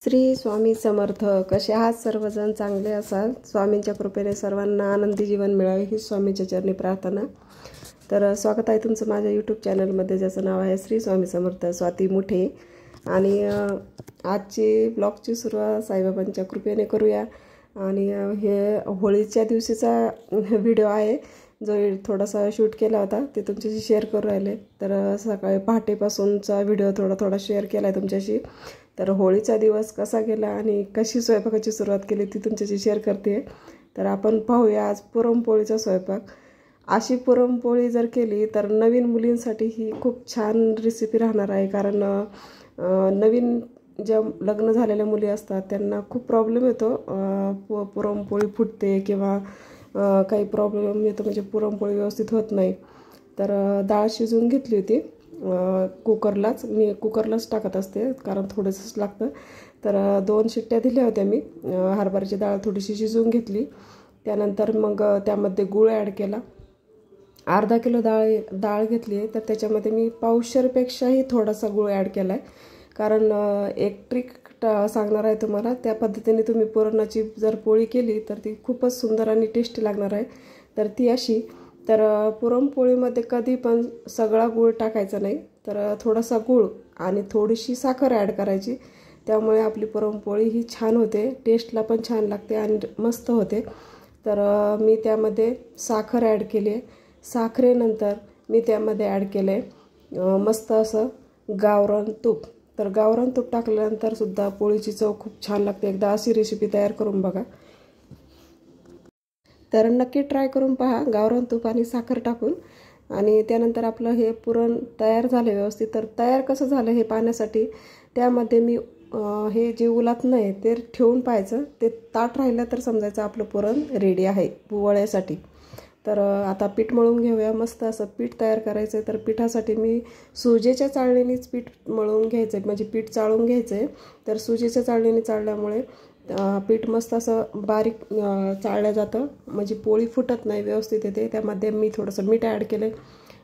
श्री स्वामी समर्थ. कसे आहात सर्वजण? चांगले असाल. स्वामींच्या कृपेने सर्वांना आनंदी जीवन मिळावे ही स्वामींच्या चरणी प्रार्थना. तर स्वागत आहे तुमचं माझ्या यूट्यूब चॅनलमध्ये, ज्याचं नाव आहे श्री स्वामी समर्थ स्वाती मुठे. आणि आजची ब्लॉगची सुरुवात साईबाबांच्या कृपेने करूया. आणि हे होळीच्या दिवशीचा व्हिडिओ आहे, जो थोडासा शूट केला होता, ते तुमच्याशी शेअर करू राहिले. तर सकाळी पहाटेपासूनचा व्हिडिओ थोडा शेअर केला आहे तुमच्याशी. तर होळीचा दिवस कसा गेला आणि कशी स्वयंपाकाची सुरुवात केली ती तुमच्याशी शेअर करते. तर आपण पाहूया आज पुरणपोळीचा स्वयंपाक. अशी पुरणपोळी जर केली तर नवीन मुलींसाठी ही खूप छान रेसिपी राहणार आहे. कारण नवीन ज्या लग्न झालेल्या मुली असतात त्यांना खूप प्रॉब्लेम येतो, पुरणपोळी फुटते किंवा काही प्रॉब्लेम येतो, म्हणजे पुरणपोळी व्यवस्थित होत नाही. तर डाळ शिजवून घेतली होती कुकरलाच. मी कुकरलाच टाकत असते कारण थोडंसंच लागतं. तर 2 शिट्ट्या दिल्या होत्या मी. हरभऱ्याची डाळ थोडीशी शिजवून घेतली. त्यानंतर मग त्यामध्ये गूळ ॲड केला. अर्धा किलो डाळ घेतली आहे, तर त्याच्यामध्ये मी पावशेरपेक्षाही थोडासा गूळ ॲड केला आहे. कारण एक ट्रिक सांगणार आहे तुम्हाला. त्या पद्धतीने तुम्ही पुरणाची जर पोळी केली तर ती खूपच सुंदर आणि टेस्टी लागणार आहे. तर ती अशी, तर पुरणपोळीमध्ये कधी पण सगळा गूळ टाकायचा नाही, तर थोडासा गूळ आणि थोडीशी साखर ॲड करायची. त्यामुळे आपली पुरणपोळी ही छान होते, टेस्टला पण छान लागते आणि मस्त होते. तर मी त्यामध्ये साखर ॲड केली आहे. साखरेनंतर मी त्यामध्ये ॲड केलं आहे मस्त असं गावरान तूप. तर गावरान तूप टाकल्यानंतर सुद्धा पोळीची चव खूप छान लागते. एकदा अशी रेसिपी तयार करून बघा. तर नक्की ट्राय करून पहा गावरान तूप आणि साखर टाकून. आणि त्यानंतर आपलं हे पुरण तयार झालं व्यवस्थित. तर तयार कसं झालं हे पाहण्यासाठी त्यामध्ये मी हे जे उलातनं आहे ते ठेवून पाहायचं. ते ताट राहिलं तर समजायचं आपलं पुरण रेडी आहे पोळ्यासाठी. तर आता पीठ मळून घेऊया. मस्त असं पीठ तयार करायचं आहे. तर पिठासाठी मी सुजेच्या चाळणीनेच पीठ मळून घ्यायचं आहे, म्हणजे पीठ चाळून घ्यायचं आहे. तर सुजेच्या चाळणीने चाळल्यामुळे पीठ मस्त असं बारीक चाळलं जातं, म्हणजे पोळी फुटत नाही, व्यवस्थित येते. त्यामध्ये मी थोडंसं मीठ ॲड केलं.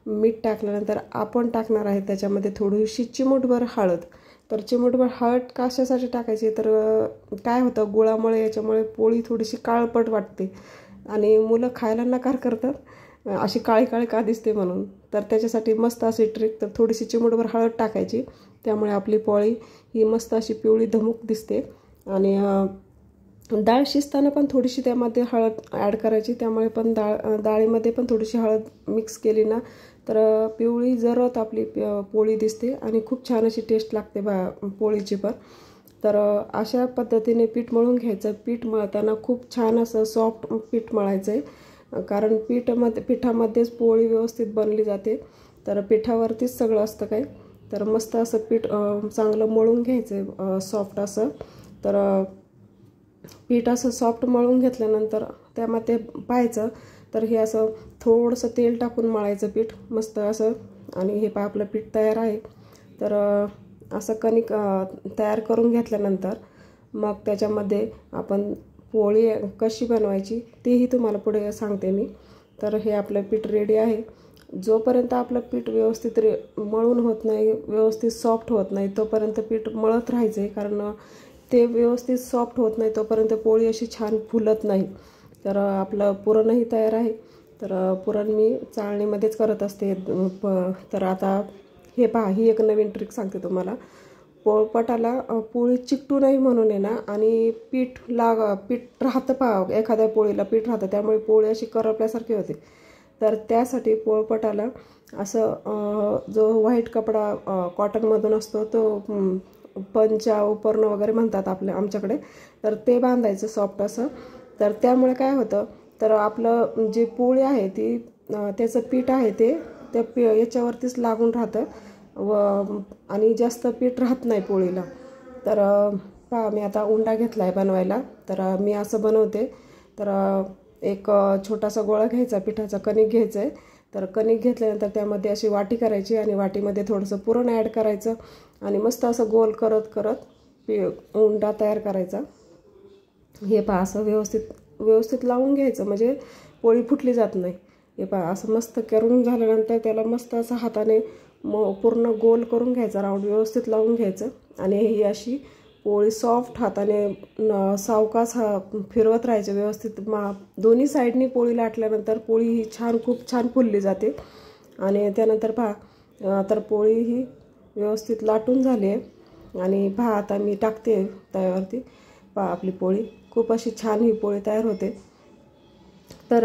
मीठ टाकल्यानंतर आपण टाकणार आहे त्याच्यामध्ये थोडीशी चिमूटभर हळद. तर चिमूटभर हळद कशासाठी टाकायची, तर काय होतं गुळामुळे याच्यामुळे पोळी थोडीशी काळपट वाटते आणि मुलं खायला नकार करतात, अशी काळी काळी का दिसते म्हणून. तर त्याच्यासाठी मस्त अशी ट्रिक, तर थोडीशी चिमूटभर हळद टाकायची. त्यामुळे आपली पोळी ही मस्त अशी पिवळी धमूक दिसते. आणि डाळ शिजताना पण थोडीशी त्यामध्ये हळद ॲड करायची. त्यामुळे पण डाळीमध्ये पण थोडीशी हळद मिक्स केली ना तर पिवळी जरत आपली पोळी दिसते आणि खूप छान अशी टेस्ट लागते पोळीची पण. तर अशा पद्धतीने पीठ मळून घ्यायचं. पीठ मळताना खूप छान असं सॉफ्ट पीठ मळायचं आहे, कारण पिठामध्येच पोळी व्यवस्थित बनली जाते. तर पिठावरतीच सगळं असतं काय. तर मस्त असं पीठ चांगलं मळून घ्यायचं आहे, सॉफ्ट असं. तर पीठ असं सॉफ्ट मळून घेतल्यानंतर त्यामध्ये पाहायचं, तर हे असं थोडंसं तेल टाकून मळायचं पीठ मस्त असं. आणि हे पहा आपलं पीठ तयार आहे. तर असं कणिक तयार करून घेतल्यानंतर मग त्याच्यामध्ये आपण पोळी कशी बनवायची तेही तुम्हाला पुढे सांगते मी. तर हे आपलं पीठ रेडी आहे. जोपर्यंत आपलं पीठ व्यवस्थित मळून होत नाही, व्यवस्थित सॉफ्ट होत नाही, तोपर्यंत पीठ मळत राहायचं आहे. कारण ते व्यवस्थित सॉफ्ट होत नाही तोपर्यंत पोळी अशी छान फुलत नाही. तर आपलं पुरणही तयार आहे. तर पुरण मी चाळणीमध्येच करत असते. तर आता हे पहा, ही एक नवीन ट्रिक सांगते तुम्हाला. पोळपाटाला पोळी चिकटू नाही म्हणून आहे ना, आणि पीठ राहतं पहा, एखाद्या पोळीला पीठ राहतं, त्यामुळे पोळी अशी करपल्यासारखी होते. तर त्यासाठी पोळपाटाला असं जो व्हाईट कपडा कॉटनमधून असतो, तो पंचा उपरणं वगैरे म्हणतात आमच्याकडे, तर ते बांधायचं सॉफ्ट असं. तर त्यामुळे काय होतं, तर आपलं जे पोळी आहे ती त्याचं पीठ आहे ते त्या याच्यावरतीच लागून राहतं आणि जास्त पीठ राहत नाही पोळीला. तर पहा, मी आता उंडा घेतला आहे बनवायला. तर मी असं बनवते. तर एक छोटासा गोळा घ्यायचा, पिठाचा कणिक घ्यायचं आहे. तर कणिक घेतल्यानंतर त्यामध्ये अशी वाटी करायची आणि वाटीमध्ये थोडंसं पुरण ॲड करायचं आणि मस्त असं गोल करत करत उंडा तयार करायचा. हे पहा असं व्यवस्थित लावून घ्यायचं, म्हणजे पोळी फुटली जात नाही. हे पहा असं मस्त करून झाल्यानंतर त्याला मस्त असं हाताने पूर्ण गोल करून घ्यायचा, राऊंड व्यवस्थित लावून घ्यायचं. आणि ही अशी पोळी सॉफ्ट हाताने सावकाश फिरवत राहायचे व्यवस्थित. दोन्ही साईडनी पोळी लाटल्यानंतर पोळी ही खूप छान फुलली जाते. आणि त्यानंतर पहा तर पोळी ही व्यवस्थित लाटून झाली आहे आणि पहा आता मी टाकते तव्यावरती. पहा आपली पोळी खूप अशी छान ही पोळी तयार होते. तर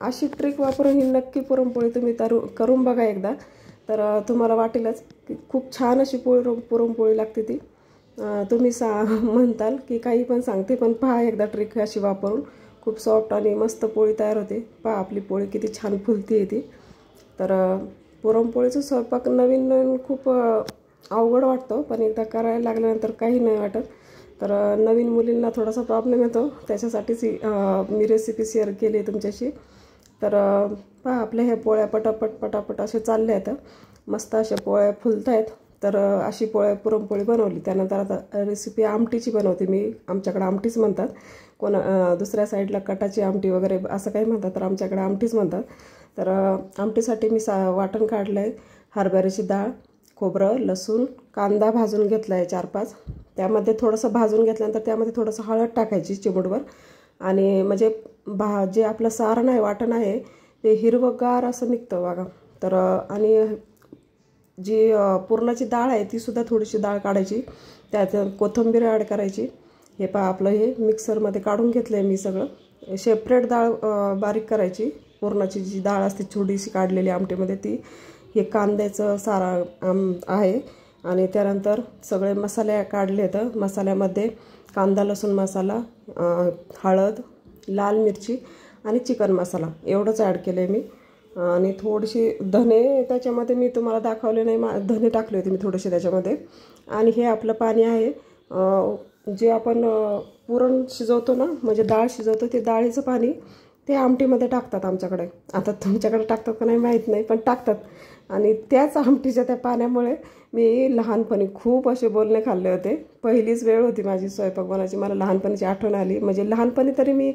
अशी ट्रिक वापरून ही नक्की पुरणपोळी तुम्ही करून बघा एकदा. तर तुम्हाला वाटेलच की खूप छान अशी पुरणपोळी लागते ती. तुम्ही म्हणताल की काही पण सांगते, पण पहा एकदा ट्रिक अशी वापरून खूप सॉफ्ट आणि मस्त पोळी तयार होते. पहा आपली पोळी किती छान फुलती आहे ती. तर पुरणपोळीचा स्वयंपाक नवीन खूप अवघड वाटतो, पण एकदा करायला लागल्यानंतर काही नाही वाटत. तर नवीन मुलींना थोडासा प्रॉब्लेम येतो, त्याच्यासाठीच मी रेसिपी शेअर केली आहे तुमच्याशी. तर पहा आपल्या ह्या पोळ्या पटापट असे चालले आहेत. मस्त अशा पोळ्या फुलत आहेत. तर अशी पुरणपोळी बनवली. त्यानंतर आता रेसिपी आमटीची बनवते मी. आमच्याकडे आमटीच म्हणतात, दुसऱ्या साईडला कटाची आमटी वगैरे असं काही म्हणतात, तर आमच्याकडे आमटीच म्हणतात. तर आमटीसाठी मी वाटण काढलं आहे. हरभऱ्याची डाळ, खोबरं, लसूण, कांदा भाजून घेतला आहे 4-5. त्यामध्ये थोडंसं भाजून घेतल्यानंतर त्यामध्ये थोडंसं हळद टाकायची चिमूटभर. आणि म्हणजे जे आपलं सारण आहे, वाटण आहे, ते हिरवंगार असं निघतं बघा. तर आणि जी पुरणाची डाळ आहे तीसुद्धा थोडीशी डाळ काढायची, त्यात कोथिंबीर ॲड करायची. हे पहा आपलं हे मिक्सरमध्ये काढून घेतलं आहे मी सगळं. सेपरेट डाळ बारीक करायची. पुरणाची जी डाळ असते छोटीशी काढलेली आमटीमध्ये ती. हे कांद्याचं सारा आहे. आणि त्यानंतर सगळे मसाले काढले तर मसाल्यामध्ये कांदा लसूण मसाला, हळद, लाल मिरची आणि चिकन मसाला एवढंच ॲड केलं आहे मी. आणि थोडीशी धने त्याच्यामध्ये मी तुम्हाला दाखवले नाही, धने टाकले होते मी थोडेसे त्याच्यामध्ये. आणि हे आपलं पाणी आहे जे आपण पुरण शिजवतो ना, म्हणजे डाळ शिजवतो, ते डाळीचं पाणी ते आमटीमध्ये टाकतात आमच्याकडे. आता तुमच्याकडे टाकतात का नाही माहीत नाही, पण टाकतात. आणि त्याच आमटीच्या त्या पाण्यामुळे मी लहानपणी खूप असे बोलणे खाल्ले होते. पहिलीच वेळ होती माझी स्वयंपाक बनवायची. मला लहानपणीची आठवण आली. म्हणजे लहानपणी तरी मी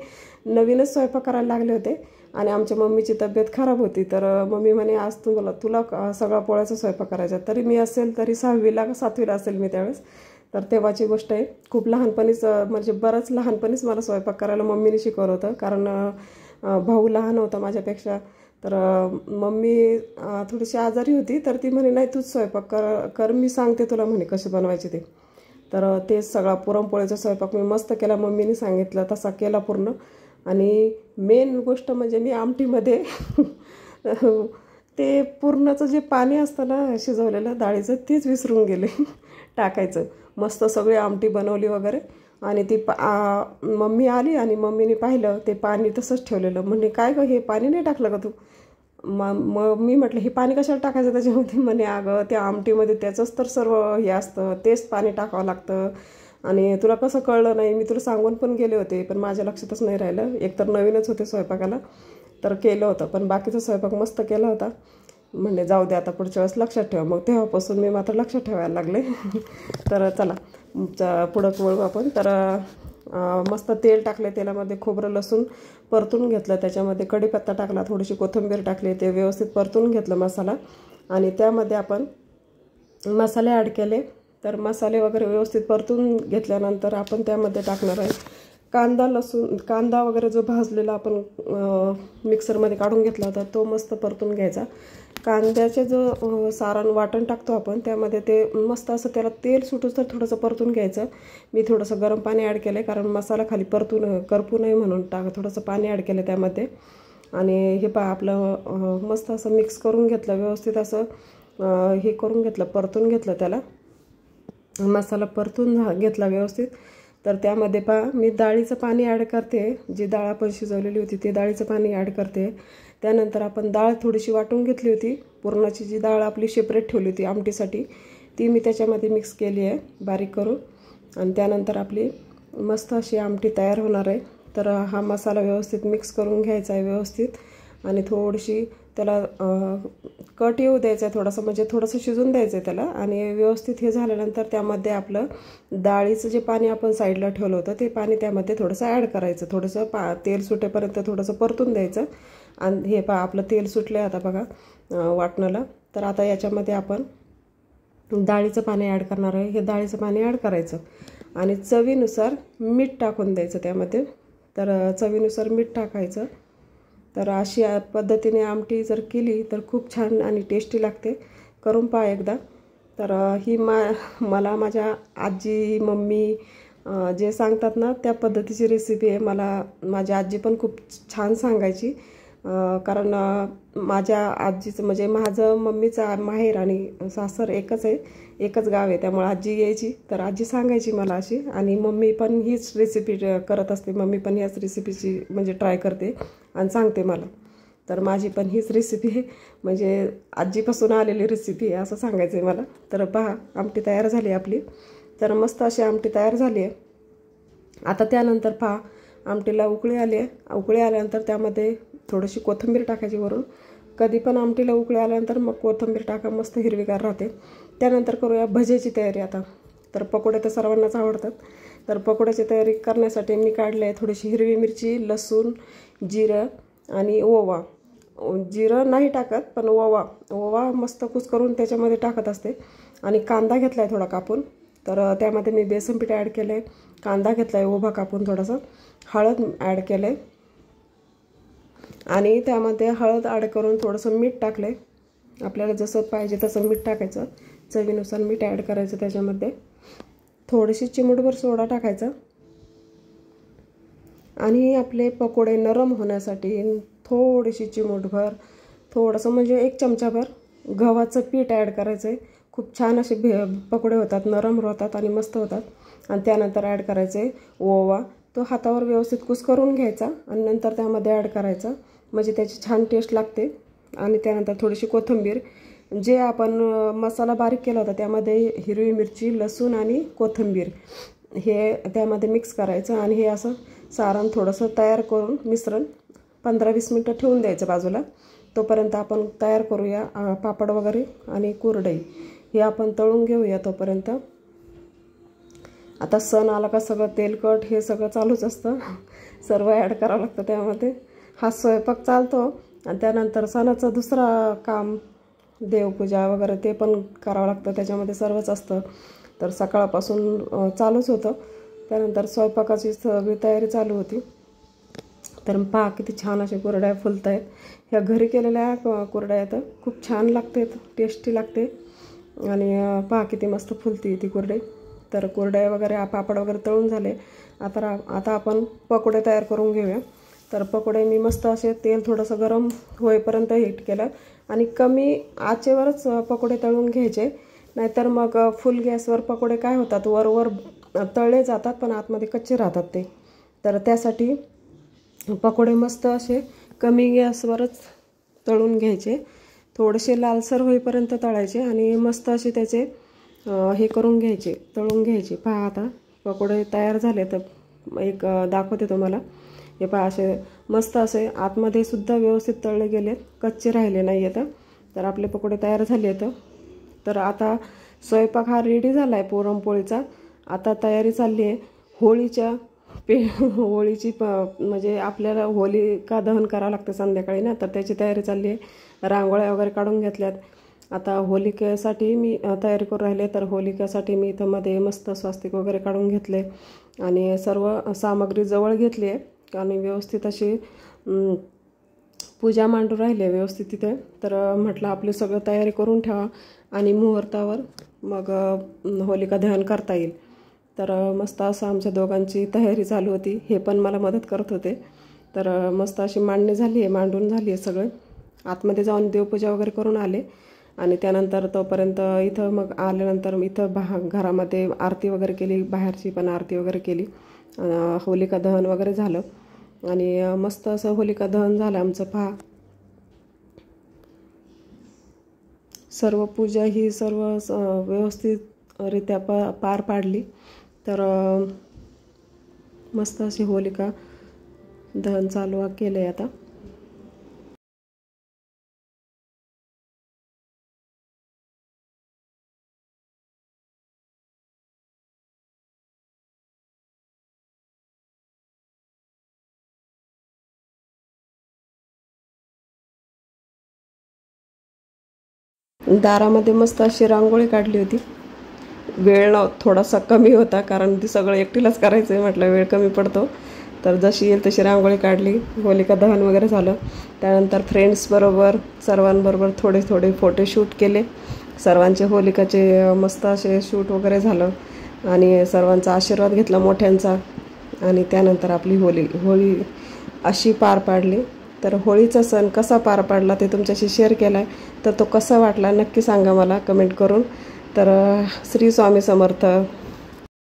नवीनच स्वयंपाक करायला लागले होते आणि आमच्या मम्मीची तब्येत खराब होती. तर मम्मी म्हणे आज तुला सगळा पोळ्याचा स्वयंपाक करायचा. तरी मी असेल तरी 6वीला का 7वीला असेल मी त्यावेळेस. तर तेव्हाची गोष्ट आहे. खूप लहानपणीच म्हणजे बरंच लहानपणीच मला स्वयंपाक करायला मम्मीने शिकवलं होतं. कारण भाऊ लहान होता माझ्यापेक्षा. तर मम्मी थोडीशी आजारी होती, तर ती म्हणे नाही तूच स्वयंपाक कर मी सांगते तुला म्हणे कसे बनवायचे ते. तर तेच सगळा पुरणपोळीचा स्वयंपाक मी मस्त केला. मम्मीने सांगितलं तसा केला पूर्ण. आणि मेन गोष्ट म्हणजे मी आमटीमध्ये ते पुरणाचं जे पाणी असतं ना शिजवलेलं डाळीचं, तेच विसरून गेले टाकायचं. मस्त सगळी आमटी बनवली वगैरे. आणि ती मम्मी आली आणि मम्मीने पाहिलं ते पाणी तसंच ठेवलेलं. म्हणे काय गं हे पाणी नाही टाकलं का तू? मग मी म्हटलं हे पाणी कशाला टाकायचं त्याच्यामध्ये? म्हणे अगं त्या आमटीमध्ये त्याचंच तर सर्व हे असतं, तेच पाणी टाकावं लागतं. आणि तुला कसं कळलं नाही? मी तुला सांगून पण गेले होते, पण माझ्या लक्षातच नाही राहिलं. एकतर नवीनच होते स्वयंपाकाला, तर केलं होतं. पण बाकीचा स्वयंपाक मस्त केला होता. म्हणजे जाऊ दे आता पुढच्या वेळेस लक्षात ठेवा. मग तेव्हापासून मी मात्र लक्षात ठेवायला लागले. तर चला पुढं वळू आपण. तर मस्त तेल टाकले. तेलामध्ये खोबरं लसूण परतून घेतलं. त्याच्यामध्ये कढीपत्ता टाकला, थोडीशी कोथिंबीर टाकली. ते व्यवस्थित परतून घेतलं मसाला. आणि त्यामध्ये आपण मसाले ॲड केले. तर मसाले वगैरे व्यवस्थित परतून घेतल्यानंतर आपण त्यामध्ये टाकणार आहे कांदा वगैरे जो भाजलेला आपण मिक्सरमध्ये काढून घेतला होता तो मस्त परतून घ्यायचा. कांद्याचे जो सारण वाटण टाकतो आपण त्यामध्ये ते मस्त असं त्याला तेल सुटूस तर थोडंसं परतून घ्यायचं. मी थोडंसं गरम पाणी ॲड केलं आहे, कारण मसाला खाली करपू नये म्हणून थोडंसं पाणी ॲड केलं त्यामध्ये. आणि हे पहा आपलं मस्त असं मिक्स करून घेतलं व्यवस्थित. असं हे करून घेतलं, परतून घेतलं त्याला. मसाला परतून घेतला व्यवस्थित. तर त्यामध्ये पहा मी डाळीचं पाणी ॲड करते. जी डाळ आपण शिजवलेली होती ते डाळीचं पाणी ॲड करते. त्यानंतर आपण डाळ थोडीशी वाटून घेतली होती. पुरणाची जी डाळ आपली सेपरेट ठेवली होती आमटीसाठी, ती मी त्याच्यामध्ये मिक्स केली आहे बारीक करून. आणि त्यानंतर आपली मस्त अशी आमटी तयार होणार आहे. तर हा मसाला व्यवस्थित मिक्स करून घ्यायचा आहे व्यवस्थित. आणि थोडीशी त्याला कट येऊ द्यायचं आहे थोडंसं, म्हणजे थोडंसं शिजून द्यायचं आहे त्याला. आणि व्यवस्थित हे झाल्यानंतर त्यामध्ये आपलं डाळीचं जे पाणी आपण साईडला ठेवलं होतं ते पाणी त्यामध्ये थोडंसं ॲड करायचं. थोडंसं तेल सुटेपर्यंत थोडंसं परतून द्यायचं. आणि हे पहा आपलं तेल सुटलं आहे आता बघा वाटणाला. तर आता याच्यामध्ये आपण डाळीचं पाणी ॲड करणार आहे. हे डाळीचं पाणी ॲड करायचं. आणि चवीनुसार मीठ टाकून द्यायचं त्यामध्ये. तर चवीनुसार मीठ टाकायचं. तर अशी पद्धतीने आमटी जर केली तर खूप छान आणि टेस्टी लागते. करून पहा एकदा. तर ही मला माझ्या आजी मम्मी जे सांगतात ना त्या पद्धतीची रेसिपी आहे. मला माझी आजी पण खूप छान सांगायची. कारण माझ्या आजीचं म्हणजे माझं मम्मीचं माहेर आणि सासर एकच आहे, एकच गाव आहे. त्यामुळे आजी यायची तर आजी सांगायची मला अशी. आणि मम्मी पण हीच रेसिपी करत असते. मम्मी पण ह्याच रेसिपीची म्हणजे ट्राय करते आणि सांगते मला. तर माझी पण हीच रेसिपी आहे, म्हणजे आजीपासून आलेली रेसिपी आहे असं सांगायचं आहे मला. तर पहा आमटी तयार झाली आपली. तर मस्त अशी आमटी तयार झाली आहे. आता त्यानंतर पहा आमटीला उकळी आली आहे. उकळी आल्यानंतर त्यामध्ये थोडीशी कोथिंबीर टाकायची वरून. कधी पण आमटीला उकळी आल्यानंतर मग कोथिंबीर टाका, मस्त हिरवीगार राहते. त्यानंतर करूया भज्याची तयारी आता. तर पकोडे तर सर्वांनाच आवडतात. तर पकोड्याची तयारी करण्यासाठी मी काढले आहे थोडीशी हिरवी मिरची, लसूण, जिरं आणि ओवा. जिरं नाही टाकत पण ओवा मस्त कुस्करून त्याच्यामध्ये टाकत असते. आणि कांदा घेतला आहे थोडा कापून. तर त्यामध्ये मी बेसन पीठ ॲड केलं आहे, कांदा घेतला आहे उभा कापून थोडासा, हळद ॲड केलं आहे आणि त्यामध्ये हळद ॲड करून थोडंसं मीठ टाकलं आहे. आपल्याला जसं पाहिजे तसं मीठ टाकायचं. चवीनुसार मीठ ॲड करायचं. त्याच्यामध्ये थोडीशी चिमूटभर सोडा टाकायचा. आणि आपले पकोडे नरम होण्यासाठी थोडीशी चिमूटभर, थोडंसं म्हणजे 1 चमचाभर गव्हाचं पीठ ॲड करायचं आहे. खूप छान असे पकोडे होतात, नरम होतात आणि मस्त होतात. आणि त्यानंतर ॲड करायचं आहे ओवा. तो हातावर व्यवस्थित कुस्करून घ्यायचा आणि नंतर त्यामध्ये ॲड करायचा, म्हणजे त्याची छान टेस्ट लागते. आणि त्यानंतर थोडीशी कोथिंबीर, जे आपण मसाला बारीक केला होता त्यामध्ये हिरवी मिरची, लसूण आणि कोथिंबीर हे त्यामध्ये मिक्स करायचं. आणि हे असं सारण थोडंसं तयार करून मिश्रण 15-20 मिनटं ठेवून द्यायचं बाजूला. तोपर्यंत आपण तयार करूया पापड वगैरे आणि कुरडई. हे आपण तळून घेऊया तोपर्यंत. आता सण आला का सगळं तेलकट हे सगळं चालूच असतं, सर्व ॲड करावं लागतं त्यामध्ये. हा स्वयंपाक चालतो आणि त्यानंतर सणाचं दुसरा काम देवपूजा वगैरे ते पण करावं लागतं. त्याच्यामध्ये सर्वच असतं. तर सकाळपासून चालूच होतं. त्यानंतर स्वयंपाकाची सगळी तयारी चालू होती. तर पहा किती छान अशा कुरड्या फुलत आहेत. ह्या घरी केलेल्या कुरड्या आहेत, खूप छान लागते, टेस्टी लागते. आणि पहा किती मस्त फुलती ती कुरडई. तर कुरड्या वगैरे पापड वगैरे तळून झाले. आता आपण पकोडे तयार करून घेऊया. तर पकोडे मी मस्त असे तेल थोडंसं गरम होईपर्यंत हीट केलं आणि कमी आचेवरच पकोडे तळून घ्यायचे. नाहीतर मग फुल गॅसवर पकोडे काय होतात, वर तळले जातात पण आतमध्ये कच्चे राहतात ते. तर त्यासाठी पकोडे मस्त असे कमी गॅसवरच तळून घ्यायचे. थोडेसे लालसर होईपर्यंत तळायचे आणि मस्त असे त्याचे हे करून घ्यायचे, तळून घ्यायचे. पहा आता पकोडे तयार झाले. तर एक दाखवते तुम्हाला. हे पहा असे मस्त असे आतमध्ये सुद्धा व्यवस्थित तळले गेलेत, कच्चे राहिले नाही आहेत. तर आपले पकोडे तयार झाले आहेत. तर आता स्वयंपाक हा रेडी झाला आहे पुरणपोळीचा. आता तयारी चालली आहे होळीची. म्हणजे आपल्याला होलिका दहन करावं लागतं संध्याकाळी ना, तर त्याची तयारी चालली आहे. रांगोळ्या वगैरे काढून घेतल्यात. आता होलिकेसाठी मी तयारी करून राहिले. तर होलिकेसाठी मी इथं मध्ये मस्त स्वास्तिक वगैरे काढून घेतले आणि सर्व सामग्री जवळ घेतली आहे आणि व्यवस्थित अशी पूजा मांडून राहिली आहे व्यवस्थित तिथे. तर म्हटलं आपली सगळं तयारी करून ठेवा आणि मुहूर्तावर मग होलिका दहन करता येईल. तर मस्त असं आमच्या दोघांची तयारी चालू होती. हे पण मला मदत करत होते. तर मस्त अशी मांडणी झाली आहे, मांडून झाली आहे सगळं. आतमध्ये जाऊन देवपूजा वगैरे करून आले आणि त्यानंतर तोपर्यंत इथं मग आल्यानंतर इथं घरामध्ये आरती वगैरे केली, बाहेरची पण आरती वगैरे केली. होलिका दहन वगैरे झालं आणि मस्त असं होलिका दहन झालं आमचं. पहा सर्व पूजा ही सर्व व्यवस्थितरित्या पार पाडली. तर मस्त अशी होलिका दहन चालू केलं आहे आता. दारामध्ये मस्त अशी रांगोळी काढली होती. वेळ थोडासा कमी होता, कारण ती सगळं एकटीलाच करायचं आहे म्हटलं, वेळ कमी पडतो. तर जशी येईल तशी रांगोळी काढली, होलिका दहन वगैरे झालं. त्यानंतर फ्रेंड्सबरोबर सर्वांबरोबर थोडे थोडे फोटोशूट केले. सर्वांचे होलिकाचे मस्त असे शूट वगैरे झालं आणि सर्वांचा आशीर्वाद घेतला मोठ्यांचा. आणि त्यानंतर आपली होळी अशी पार पाडली. तर होळीचा सण कसा पार पाडला ते तुमच्याशी शेअर केला आहे. तर तो कसा वाटला नक्की सांगा मला कमेंट करून. तर श्री स्वामी समर्थ.